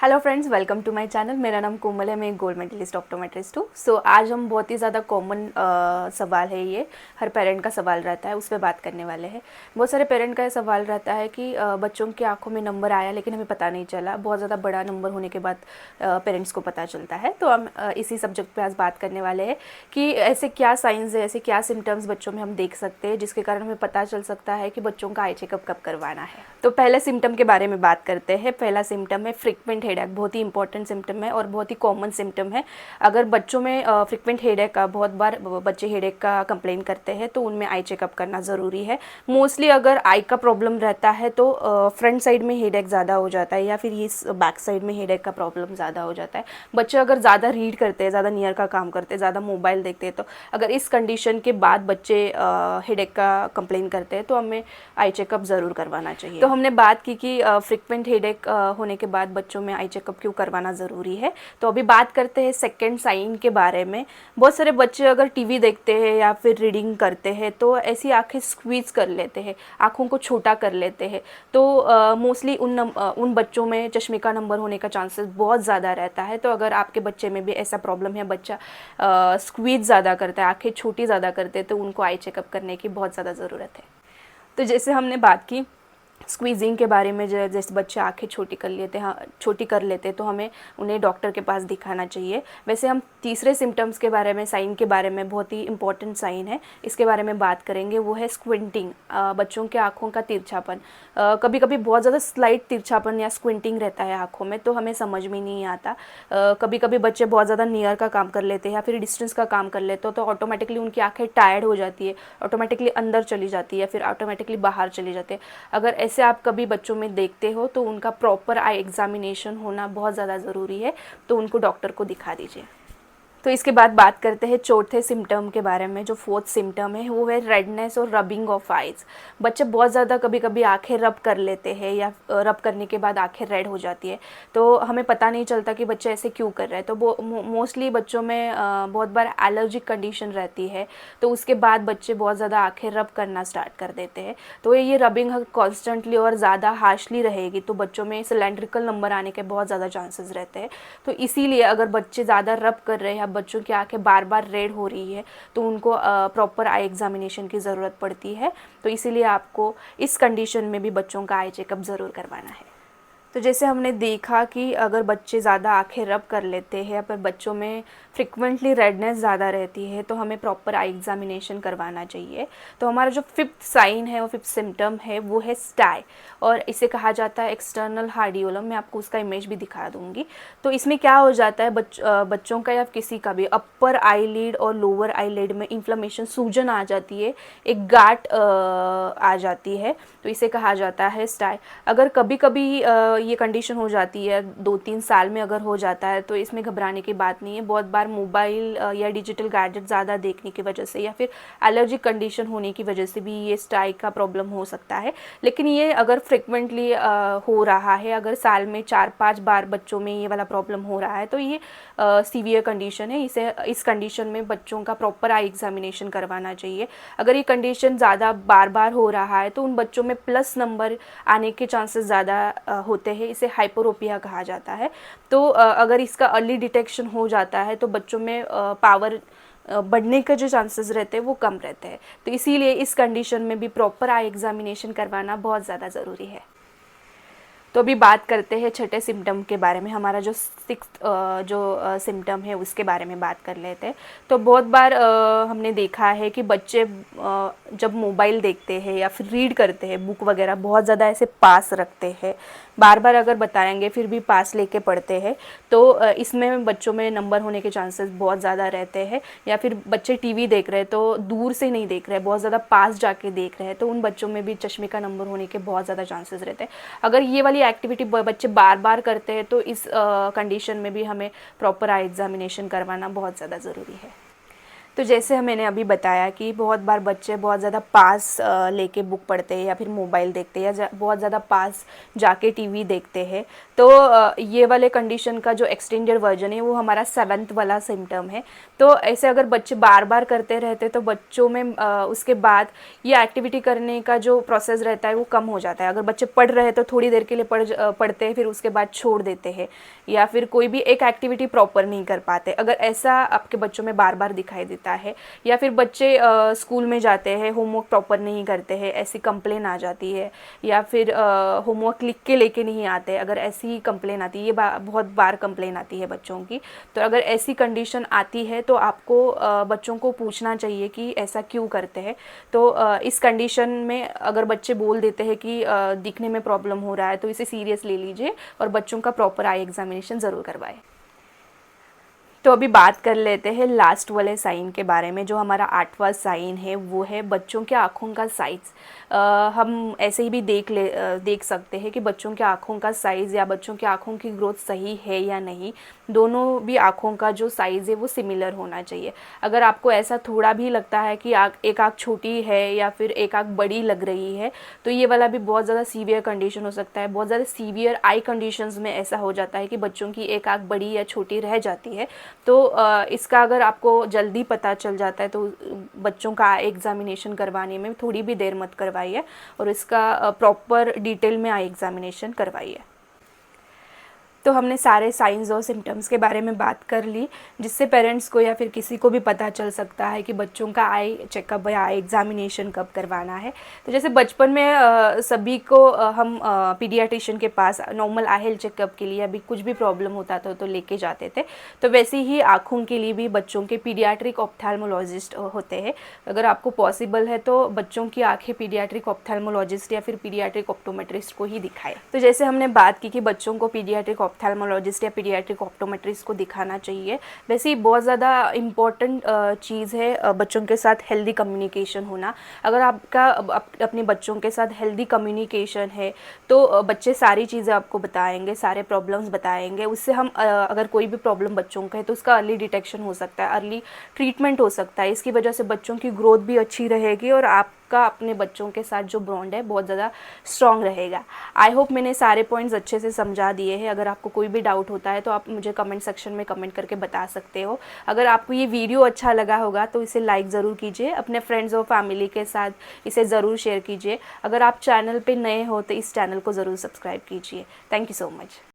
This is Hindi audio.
Hello friends, welcome to my channel. मेरा नाम कोमल है, मैं एक गोल्ड मेडलिस्ट ऑप्टोमेट्रिस्ट हूँ। सो आज हम बहुत ही ज़्यादा कॉमन सवाल है, ये हर पेरेंट का सवाल रहता है, उस पर बात करने वाले हैं। बहुत सारे पेरेंट का ये सवाल रहता है कि बच्चों की आंखों में नंबर आया लेकिन हमें पता नहीं चला। बहुत ज़्यादा बड़ा नंबर होने के बाद पेरेंट्स को पता चलता है। तो हम इसी सब्जेक्ट पर आज बात करने वाले हैं कि ऐसे क्या साइंस है, ऐसे क्या सिम्टम्स बच्चों में हम देख सकते हैं जिसके कारण हमें पता चल सकता है कि बच्चों का आई चेकअप कब करवाना है। तो पहले सिम्टम के बारे में बात करते हैं। पहला सिम्टम है फ्रीक्वेंट हेडेक। बहुत ही इंपॉर्टेंट सिम्टम है और बहुत ही कॉमन सिम्टम है। अगर बच्चों में फ्रीक्वेंट हेडेक का, बहुत बार बच्चे हेडेक का कंप्लेन करते हैं तो उनमें आई चेकअप करना ज़रूरी है। मोस्टली अगर आई का प्रॉब्लम रहता है तो फ्रंट साइड में हेडेक ज़्यादा हो जाता है या फिर ये बैक साइड में हेडेक का प्रॉब्लम ज़्यादा हो जाता है। बच्चे अगर ज़्यादा रीड करते हैं, ज़्यादा नियर का काम करते हैं, ज़्यादा मोबाइल देखते हैं, तो अगर इस कंडीशन के बाद बच्चे हेडेक का कंप्लेन करते हैं तो हमें आई चेकअप ज़रूर करवाना चाहिए। तो हमने बात की कि फ्रीक्वेंट हेडेक होने के बाद बच्चों में आई चेकअप क्यों करवाना ज़रूरी है। तो अभी बात करते हैं सेकंड साइन के बारे में। बहुत सारे बच्चे अगर टीवी देखते हैं या फिर रीडिंग करते हैं तो ऐसी आंखें स्क्वीज कर लेते हैं, आँखों को छोटा कर लेते हैं। तो मोस्टली उन बच्चों में चश्मे का नंबर होने का चांसेस बहुत ज़्यादा रहता है। तो अगर आपके बच्चे में भी ऐसा प्रॉब्लम है, बच्चा स्क्वीज ज़्यादा करता है, आँखें छोटी ज़्यादा करते हैं, तो उनको आई चेकअप करने की बहुत ज़्यादा ज़रूरत है। तो जैसे हमने बात की स्क्वीजिंग के बारे में, जैसे बच्चे आंखें छोटी कर लेते हैं, छोटी कर लेते हैं, तो हमें उन्हें डॉक्टर के पास दिखाना चाहिए। वैसे हम तीसरे सिम्टम्स के बारे में, साइन के बारे में, बहुत ही इंपॉर्टेंट साइन है, इसके बारे में बात करेंगे। वो है स्क्विंटिंग, बच्चों के आँखों का तिरछापन। कभी कभी बहुत ज़्यादा स्लाइट तिरछापन या स्क्विंटिंग रहता है आँखों में, तो हमें समझ में नहीं आता। कभी कभी बच्चे बहुत ज़्यादा नियर का काम कर लेते हैं या फिर डिस्टेंस का काम कर लेते हो तो ऑटोमेटिकली उनकी आँखें टायर्ड हो जाती है, ऑटोमेटिकली अंदर चली जाती है या फिर ऑटोमेटिकली बाहर चली जाती है। अगर ऐसे आप कभी बच्चों में देखते हो तो उनका प्रॉपर आई एग्जामिनेशन होना बहुत ज़्यादा ज़रूरी है, तो उनको डॉक्टर को दिखा दीजिए। तो इसके बाद बात करते हैं चौथे सिम्टम के बारे में। जो फोर्थ सिम्टम है वो है रेडनेस और रबिंग ऑफ आइज़। बच्चे बहुत ज़्यादा कभी कभी आंखें रब कर लेते हैं या रब करने के बाद आंखें रेड हो जाती है, तो हमें पता नहीं चलता कि बच्चे ऐसे क्यों कर रहे हैं। तो मोस्टली बच्चों में बहुत बार एलर्जिक कंडीशन रहती है, तो उसके बाद बच्चे बहुत ज़्यादा आंखें रब करना स्टार्ट कर देते हैं। तो ये रबिंग कॉन्स्टेंटली और ज़्यादा हार्शली रहेगी तो बच्चों में सिलेंड्रिकल नंबर आने के बहुत ज़्यादा चांसेस रहते हैं। तो इसीलिए अगर बच्चे ज़्यादा रब कर रहे हैं, बच्चों की आंखें बार बार रेड हो रही है, तो उनको प्रॉपर आई एग्जामिनेशन की ज़रूरत पड़ती है। तो इसीलिए आपको इस कंडीशन में भी बच्चों का आई चेकअप ज़रूर करवाना है। तो जैसे हमने देखा कि अगर बच्चे ज़्यादा आंखें रब कर लेते हैं या फिर बच्चों में फ्रिक्वेंटली रेडनेस ज़्यादा रहती है तो हमें प्रॉपर आई एग्जामिनेशन करवाना चाहिए। तो हमारा जो फिफ्थ साइन है, वो फिफ्थ सिम्टम है, वो है स्टाई, और इसे कहा जाता है एक्सटर्नल हार्डियोलम। मैं आपको उसका इमेज भी दिखा दूँगी। तो इसमें क्या हो जाता है, बच्चों का या किसी का भी अपर आईलिड और लोअर आईलिड में इन्फ्लेमेशन, सूजन आ जाती है, एक गांठ आ जाती है, तो इसे कहा जाता है स्टाई। अगर कभी कभी ये कंडीशन हो जाती है, 2-3 साल में अगर हो जाता है तो इसमें घबराने की बात नहीं है। बहुत बार मोबाइल या डिजिटल गैजेट ज़्यादा देखने की वजह से या फिर एलर्जिक कंडीशन होने की वजह से भी ये स्टाई का प्रॉब्लम हो सकता है। लेकिन ये अगर फ्रिक्वेंटली हो रहा है, अगर साल में 4-5 बार बच्चों में ये वाला प्रॉब्लम हो रहा है तो ये सीवियर कंडीशन है। इस कंडीशन में बच्चों का प्रॉपर आई एग्जामिनेशन करवाना चाहिए। अगर ये कंडीशन ज़्यादा बार बार हो रहा है तो उन बच्चों में प्लस नंबर आने के चांसेस ज़्यादा होते हैं। इसे हाइपरोपिया कहा जाता है। तो अगर इसका अर्ली डिटेक्शन हो जाता है तो बच्चों में पावर बढ़ने के जो चांसेस रहते हैं वो कम रहते हैं। तो इसीलिए इस कंडीशन में भी प्रॉपर आई एग्जामिनेशन करवाना बहुत ज़्यादा ज़रूरी है। तो अभी बात करते हैं छठे सिम्टम के बारे में। हमारा जो सिक्स्थ सिम्टम है उसके बारे में बात कर लेते हैं। तो बहुत बार हमने देखा है कि बच्चे जब मोबाइल देखते हैं या फिर रीड करते हैं, बुक वगैरह बहुत ज़्यादा ऐसे पास रखते हैं, बार बार अगर बताएंगे फिर भी पास लेके पढ़ते हैं, तो इसमें बच्चों में नंबर होने के चांसेस बहुत ज़्यादा रहते हैं। या फिर बच्चे टीवी देख रहे हैं तो दूर से नहीं देख रहे हैं, बहुत ज़्यादा पास जाके देख रहे हैं, तो उन बच्चों में भी चश्मे का नंबर होने के बहुत ज़्यादा चांसेस रहते हैं। अगर ये वाली एक्टिविटी बच्चे बार बार करते हैं तो इस कंडीशन में भी हमें प्रॉपर आई एग्जामिनेशन करवाना बहुत ज़्यादा ज़रूरी है। तो जैसे मैंने अभी बताया कि बहुत बार बच्चे बहुत ज़्यादा पास लेके बुक पढ़ते हैं या फिर मोबाइल देखते हैं या बहुत ज़्यादा पास जाके टीवी देखते हैं। तो ये वाले कंडीशन का जो एक्सटेंडेड वर्जन है वो हमारा 7th वाला सिम्टम है। तो ऐसे अगर बच्चे बार बार करते रहते तो बच्चों में उसके बाद ये एक्टिविटी करने का जो प्रोसेस रहता है वो कम हो जाता है। अगर बच्चे पढ़ रहे हैं तो थोड़ी देर के लिए पढ़ते हैं, फिर उसके बाद छोड़ देते हैं, या फिर कोई भी एक एक्टिविटी प्रॉपर नहीं कर पाते। अगर ऐसा आपके बच्चों में बार बार दिखाई देता है, या फिर बच्चे स्कूल में जाते हैं होमवर्क प्रॉपर नहीं करते हैं, ऐसी कंप्लेन आ जाती है, या फिर होमवर्क लिख के लेके नहीं आते, अगर ऐसी कंप्लेन आती है, ये बहुत बार कंप्लेन आती है बच्चों की, तो अगर ऐसी कंडीशन आती है तो आपको बच्चों को पूछना चाहिए कि ऐसा क्यों करते हैं। तो इस कंडीशन में अगर बच्चे बोल देते हैं कि दिखने में प्रॉब्लम हो रहा है तो इसे सीरियस ले लीजिए और बच्चों का प्रॉपर आई एग्जामिनेशन ज़रूर करवाएं। तो अभी बात कर लेते हैं लास्ट वाले साइन के बारे में। जो हमारा 8वां साइन है वो है बच्चों के आँखों का साइज़। हम ऐसे ही भी देख सकते हैं कि बच्चों के आँखों का साइज़ या बच्चों की आँखों की ग्रोथ सही है या नहीं। दोनों भी आँखों का जो साइज़ है वो सिमिलर होना चाहिए। अगर आपको ऐसा थोड़ा भी लगता है कि एक आँख छोटी है या फिर एक आँख बड़ी लग रही है तो ये वाला भी बहुत ज़्यादा सीवियर कंडीशन हो सकता है। बहुत ज़्यादा सीवियर आई कंडीशंस में ऐसा हो जाता है कि बच्चों की एक आँख बड़ी या छोटी रह जाती है। तो इसका अगर आपको जल्दी पता चल जाता है तो बच्चों का आई एग्ज़ामिनेशन करवाने में थोड़ी भी देर मत करवाइए और इसका प्रॉपर डिटेल में आई एग्ज़ामिनेशन करवाइए। तो हमने सारे साइंस और सिम्टम्स के बारे में बात कर ली, जिससे पेरेंट्स को या फिर किसी को भी पता चल सकता है कि बच्चों का आई चेकअप या आई एग्ज़ामिनेशन कब करवाना है। तो जैसे बचपन में सभी को हम पीडियाट्रिशियन के पास नॉर्मल आई हेल्थ चेकअप के लिए अभी कुछ भी प्रॉब्लम होता था तो लेके जाते थे, तो वैसे ही आँखों के लिए भी बच्चों के पीडियाट्रिक ऑप्थेल्मोलॉजिस्ट होते हैं। अगर आपको पॉसिबल है तो बच्चों की आँखें पीडियाट्रिक ऑप्थेल्मोलॉजिस्ट या फिर पीडियाट्रिक ऑप्टोमेट्रिस्ट को ही दिखाएं। तो जैसे हमने बात की कि बच्चों को पीडियाट्रिक ऑप्थेल्मोलॉजिस्ट या पीडियाट्रिक ऑप्टोमेट्रिस्ट को दिखाना चाहिए, वैसे ही बहुत ज़्यादा इम्पॉर्टेंट चीज़ है बच्चों के साथ हेल्दी कम्युनिकेशन होना। अगर आपका अपने बच्चों के साथ हेल्दी कम्युनिकेशन है तो बच्चे सारी चीज़ें आपको बताएंगे, सारे प्रॉब्लम्स बताएंगे। उससे हम अगर कोई भी प्रॉब्लम बच्चों का है तो उसका अर्ली डिटेक्शन हो सकता है, अर्ली ट्रीटमेंट हो सकता है। इसकी वजह से बच्चों की ग्रोथ भी अच्छी रहेगी और आपका अपने बच्चों के साथ जो बॉन्ड है बहुत ज़्यादा स्ट्रॉन्ग रहेगा। आई होप मैंने सारे पॉइंट्स अच्छे से समझा दिए हैं। अगर आपको कोई भी डाउट होता है तो आप मुझे कमेंट सेक्शन में कमेंट करके बता सकते हो। अगर आपको ये वीडियो अच्छा लगा होगा तो इसे लाइक ज़रूर कीजिए, अपने फ्रेंड्स और फैमिली के साथ इसे ज़रूर शेयर कीजिए। अगर आप चैनल पे नए हो तो इस चैनल को ज़रूर सब्सक्राइब कीजिए। Thank you so much.